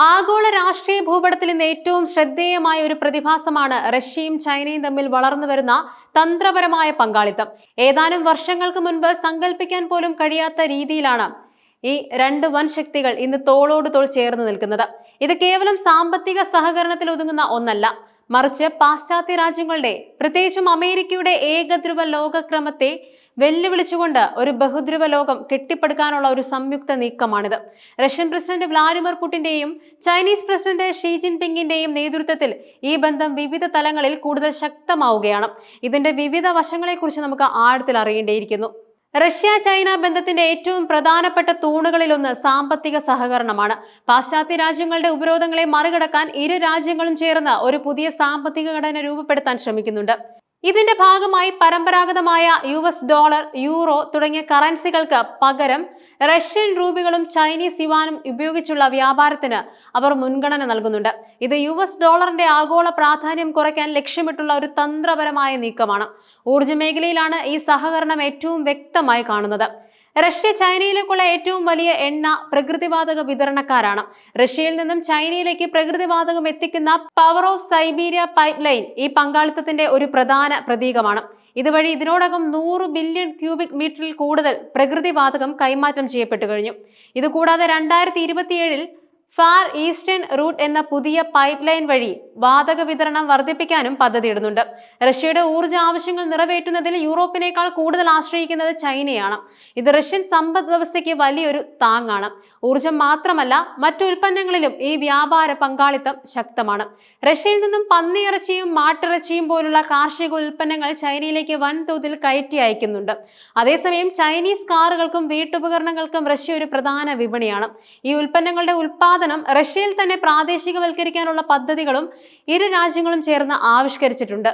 ആഗോള രാഷ്ട്രീയ ഭൂപടത്തിൽ ഇന്ന് ഏറ്റവും ശ്രദ്ധേയമായ ഒരു പ്രതിഭാസമാണ് റഷ്യയും ചൈനയും തമ്മിൽ വളർന്നുവരുന്ന തന്ത്രപരമായ പങ്കാളിത്തം. ഏതാനും വർഷങ്ങൾക്ക് മുൻപ് സങ്കല്പിക്കാൻ പോലും കഴിയാത്ത രീതിയിലാണ് ഈ രണ്ട് വൻ ശക്തികൾ ഇന്ന് തോളോട് തോൾ ചേർന്ന് നിൽക്കുന്നത്. ഇത് കേവലം സാമ്പത്തിക സഹകരണത്തിൽ ഒതുങ്ങുന്ന ഒന്നല്ല, മറിച്ച് പാശ്ചാത്യ രാജ്യങ്ങളുടെ, പ്രത്യേകിച്ചും അമേരിക്കയുടെ ഏകധ്രുവ ലോകക്രമത്തെ വെല്ലുവിളിച്ചുകൊണ്ട് ഒരു ബഹുധ്രുവ ലോകം കെട്ടിപ്പടുക്കാനുള്ള ഒരു സംയുക്ത നീക്കമാണിത്. റഷ്യൻ പ്രസിഡന്റ് വ്ളാഡിമിർ പുടിന്റെയും ചൈനീസ് പ്രസിഡന്റ് ഷീ ജിൻപിങ്ങിന്റെയും നേതൃത്വത്തിൽ ഈ ബന്ധം വിവിധ തലങ്ങളിൽ കൂടുതൽ ശക്തമാവുകയാണ്. ഇതിന്റെ വിവിധ വശങ്ങളെക്കുറിച്ച് നമുക്ക് ആഴത്തിൽ അറിയേണ്ടിയിരിക്കുന്നു. റഷ്യ ചൈന ബന്ധത്തിന്റെ ഏറ്റവും പ്രധാനപ്പെട്ട തൂണുകളിലൊന്ന് സാമ്പത്തിക സഹകരണമാണ്. പാശ്ചാത്യ രാജ്യങ്ങളുടെ ഉപരോധങ്ങളെ മറികടക്കാൻ ഇരു രാജ്യങ്ങളും ചേർന്ന് ഒരു പുതിയ സാമ്പത്തിക ഘടന രൂപപ്പെടുത്താൻ ശ്രമിക്കുന്നുണ്ട്. ഇതിന്റെ ഭാഗമായി പരമ്പരാഗതമായ US ഡോളർ, യൂറോ തുടങ്ങിയ കറൻസികൾക്ക് പകരം റഷ്യൻ റൂബികളും ചൈനീസ് യുവാനും ഉപയോഗിച്ചുള്ള വ്യാപാരത്തിന് അവർ മുൻഗണന നൽകുന്നുണ്ട്. ഇത് US ഡോളറിന്റെ ആഗോള പ്രാധാന്യം കുറയ്ക്കാൻ ലക്ഷ്യമിട്ടുള്ള ഒരു തന്ത്രപരമായ നീക്കമാണ്. ഊർജ്ജ മേഖലയിലാണ് ഈ സഹകരണം ഏറ്റവും വ്യക്തമായി കാണുന്നത്. റഷ്യ ചൈനയിലേക്കുള്ള ഏറ്റവും വലിയ എണ്ണ, പ്രകൃതിവാതക വിതരണക്കാരാണ്. റഷ്യയിൽ നിന്നും ചൈനയിലേക്ക് പ്രകൃതിവാതകം എത്തിക്കുന്ന power of Siberia pipe line ഈ പങ്കാളിത്തത്തിന്റെ ഒരു പ്രധാന പ്രതീകമാണ്. ഇതുവഴി ഇതിനോടകം 100 ബില്യൺ ക്യൂബിക് മീറ്ററിൽ കൂടുതൽ പ്രകൃതിവാതകം കൈമാറ്റം ചെയ്യപ്പെട്ടു കഴിഞ്ഞു. ഇതുകൂടാതെ 2027 ഫാർ ഈസ്റ്റേൺ റൂട്ട് എന്ന പുതിയ പൈപ്പ് ലൈൻ വഴി വാതക വിതരണം വർദ്ധിപ്പിക്കാനും പദ്ധതിയിടുന്നുണ്ട്. റഷ്യയുടെ ഊർജ്ജ ആവശ്യങ്ങൾ നിറവേറ്റുന്നതിൽ യൂറോപ്പിനേക്കാൾ കൂടുതൽ ആശ്രയിക്കുന്നത് ചൈനയാണ്. ഇത് റഷ്യൻ സമ്പദ് വ്യവസ്ഥയ്ക്ക് വലിയൊരു താങ്ങാണ്. ഊർജ്ജം മാത്രമല്ല, മറ്റു ഉൽപ്പന്നങ്ങളിലും ഈ വ്യാപാര പങ്കാളിത്തം ശക്തമാണ്. റഷ്യയിൽ നിന്നും പന്നിയിറച്ചിയും മാട്ടിറച്ചിയും പോലുള്ള കാർഷിക ഉൽപ്പന്നങ്ങൾ ചൈനയിലേക്ക് വൻതോതിൽ കയറ്റി അയക്കുന്നുണ്ട്. അതേസമയം ചൈനീസ് കാറുകൾക്കും വീട്ടുപകരണങ്ങൾക്കും റഷ്യ ഒരു പ്രധാന വിപണിയാണ്. ഈ ഉൽപ്പന്നങ്ങളുടെ ഉൽപ്പാദനം റഷ്യയിൽ തന്നെ പ്രാദേശികവൽക്കരിക്കാനുള്ള പദ്ധതികളും ഇരു രാജ്യങ്ങളും ചേർന്ന് ആവിഷ്കരിച്ചിട്ടുണ്ട്.